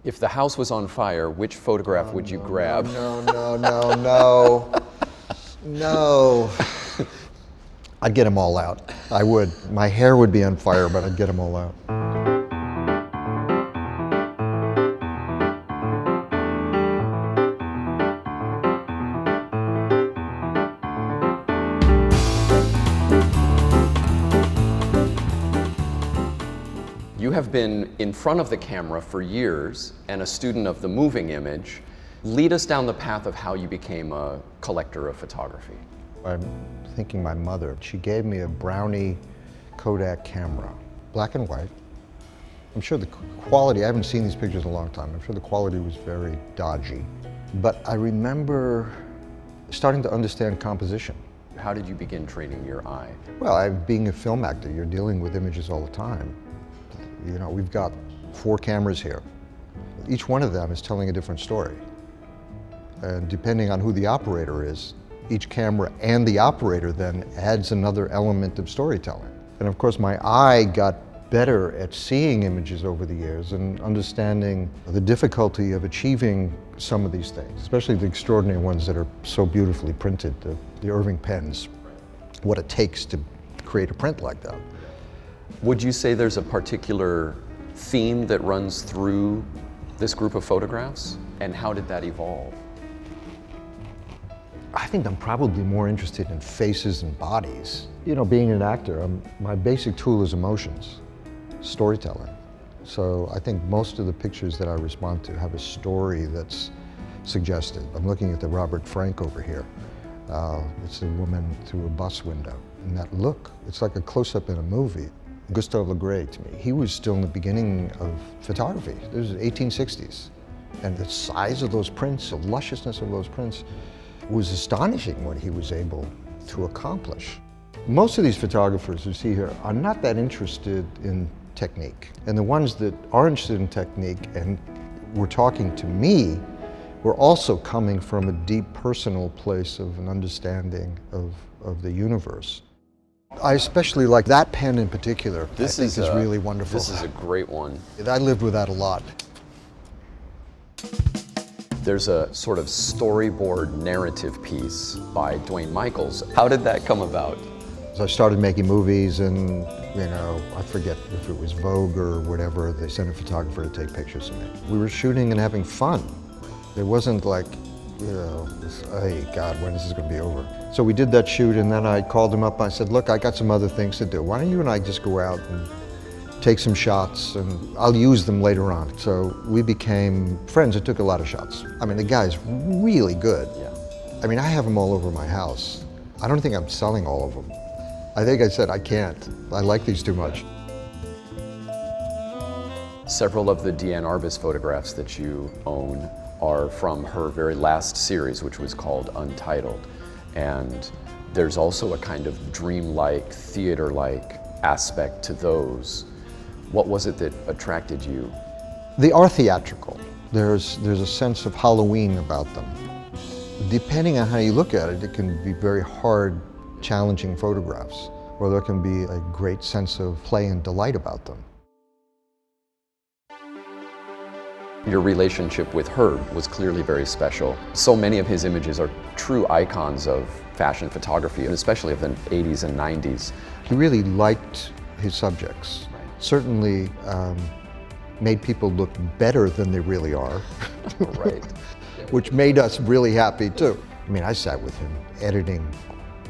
If the house was on fire, which photograph would you grab? No. I'd get them all out. I would. My hair would be on fire, but I'd get them all out. You have been in front of the camera for years and a student of the moving image. Lead us down the path of how you became a collector of photography. I'm thinking my mother. She gave me a Brownie Kodak camera, black and white. I'm sure the quality, I haven't seen these pictures in a long time, I'm sure the quality was very dodgy. But I remember starting to understand composition. How did you begin training your eye? Well, being a film actor, you're dealing with images all the time. You know, we've got 4 cameras here. Each one of them is telling a different story. And depending on who the operator is, each camera and the operator then adds another element of storytelling. And of course, my eye got better at seeing images over the years and understanding the difficulty of achieving some of these things, especially the extraordinary ones that are so beautifully printed, the Irving pens, what it takes to create a print like that. Would you say there's a particular theme that runs through this group of photographs? And how did that evolve? I think I'm probably more interested in faces and bodies. You know, being an actor, my basic tool is emotions, storytelling. So I think most of the pictures that I respond to have a story that's suggested. I'm looking at the Robert Frank over here. It's a woman through a bus window. And that look, it's like a close-up in a movie. Gustave Le Gray, to me, he was still in the beginning of photography. This was the 1860s. And the size of those prints, the lusciousness of those prints, was astonishing what he was able to accomplish. Most of these photographers you see here are not that interested in technique. And the ones that are interested in technique and were talking to me were also coming from a deep personal place of an understanding of the universe. I especially like that pen in particular. This is really wonderful. This is a great one. I lived with that a lot. There's a sort of storyboard narrative piece by Dwayne Michals. How did that come about? So I started making movies and, you know, I forget if it was Vogue or whatever, they sent a photographer to take pictures of me. We were shooting and having fun. It wasn't like, you know, hey, God, when is this going to be over? So we did that shoot, and then I called him up and I said, look, I got some other things to do. Why don't you and I just go out and take some shots, and I'll use them later on. So we became friends. It took a lot of shots. I mean, the guy's really good. Yeah. I mean, I have them all over my house. I don't think I'm selling all of them. I think I said I can't. I like these too much. Several of the Diane Arbus photographs that you own are from her very last series, which was called Untitled. And there's also a kind of dreamlike, theater-like aspect to those. What was it that attracted you? They are theatrical. There's a sense of Halloween about them. Depending on how you look at it, it can be very hard, challenging photographs, or there can be a great sense of play and delight about them. Your relationship with Herb was clearly very special. So many of his images are true icons of fashion photography, and especially of the 80s and 90s. He really liked his subjects. Right. Certainly made people look better than they really are. Right. Which made us really happy too. I mean, I sat with him editing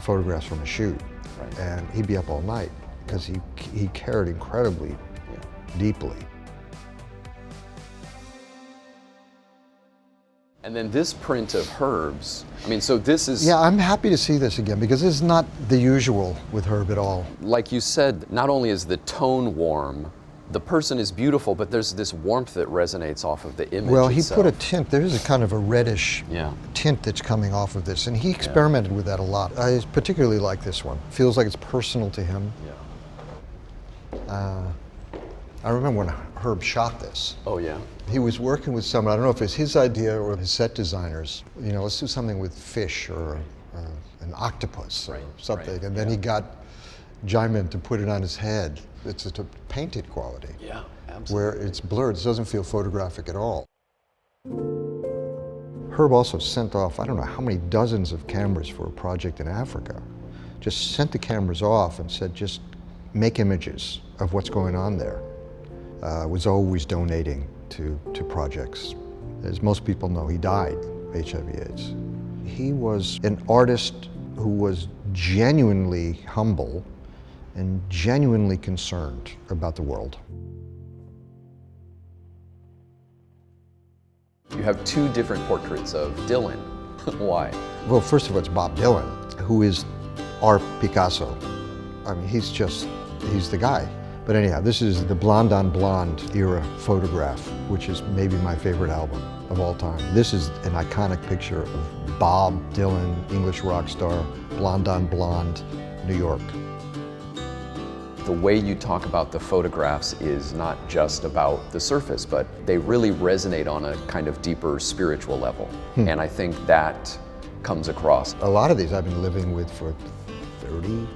photographs from a shoot, Right. and he'd be up all night because he cared incredibly deeply. And then this print of Herb's, I mean, so this is... Yeah, I'm happy to see this again because it's not the usual with Herb at all. Like you said, not only is the tone warm, the person is beautiful, but there's this warmth that resonates off of the image Well, he itself. put a tint, there is a kind of a reddish tint that's coming off of this, and he experimented with that a lot. I particularly like this one. Feels like it's personal to him. Yeah. I remember when Herb shot this. Oh, yeah? He was working with someone, I don't know if it's his idea or his set designers. You know, let's do something with fish or an octopus or something. Right, And then he got Jaimin to put it on his head. It's a painted quality. Yeah, absolutely. Where it's blurred, it doesn't feel photographic at all. Herb also sent off, I don't know how many dozens of cameras for a project in Africa. Just sent the cameras off and said, just make images of what's going on there. Was always donating to projects. As most people know, he died of HIV/AIDS. He was an artist who was genuinely humble and genuinely concerned about the world. You have two different portraits of Dylan. Why? Well, first of all, it's Bob Dylan, who is our Picasso. I mean, he's the guy. But anyhow, this is the Blonde on Blonde era photograph, which is maybe my favorite album of all time. This is an iconic picture of Bob Dylan, English rock star, Blonde on Blonde, New York. The way you talk about the photographs is not just about the surface, but they really resonate on a kind of deeper spiritual level. And I think that comes across. A lot of these I've been living with for 30,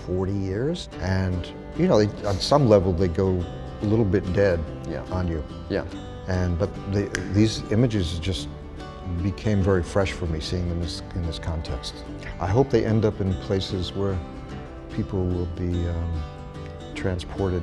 40 years. And, you know, on some level they go a little bit dead on you. Yeah. But these images just became very fresh for me, seeing them in this context. I hope they end up in places where people will be transported